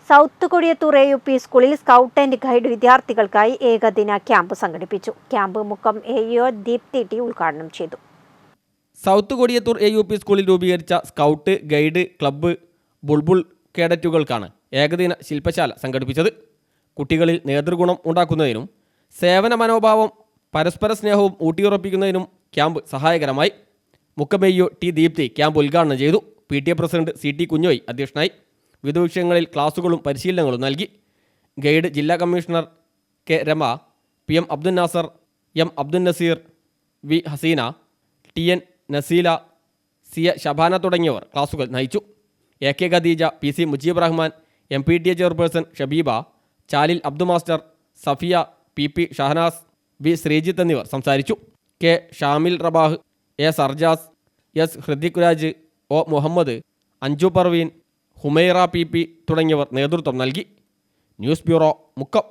South Kodiyathur AUP സ്കൂളിൽ scout and guide വിദ്യാർത്ഥികൾക്കായി ഏകദിന ക്യാമ്പ് സംഘടിപ്പിച്ചു. Camp Mukkam AEO Deepthi T ഉദ്ഘാടനം ചെയ്തു. സൗത്ത് കൊടിയത്തൂർ AUP സ്കൂളിൽ രൂപീകരിച്ച സ്കൗട്ട് ഗൈഡ് ക്ലബ്ബ് ബുൾബുൾ കേഡറ്റുകൾക്കാണ് ഏകദിന ശില്പശാല സംഘടിപ്പിച്ചത്. കുട്ടികളിൽ നേതൃഗുണം ഉണ്ടാക്കുന്നതിനും സേവന മനോഭാവം പരസ്പര സ്നേഹവും ഊട്ടിയുറപ്പിക്കുന്നതിനും ക്യാമ്പ് സഹായകരമായി. Mukkam AEO T Deepthi camp ഉദ്ഘാടനം ചെയ്തു. PTA പ്രസിഡന്റ് CT കുഞ്ഞോയ് അധ്യക്ഷനായി. വിവിധ വിഷയങ്ങളിൽ ക്ലാസുകളും പരിശീലനങ്ങളും നൽകി. ഗൈഡ് ജില്ലാ commissioner K Rama, PM Abdul Nasar, M Abdul Naseer, V Haseena, TN Naseela, CA Shabana തുടങ്ങിയവർ ക്ലാസുകൾ നയിച്ചു. AK Khadeeja, PC Mujeeb Rahman, MPTA chairperson Shabeeba, Chalil Abdu master, Safiya, PP Shahanas, V Sreejith എന്നിവർ സംസാരിച്ചു. K Shamil Rabah, A Sarjas, S Hridik Raj, O Muhammad, Anju Parveen, Humaira PP തുടങ്ങിയവർ നേതൃത്വം നൽകി. News bureau, Mukkam.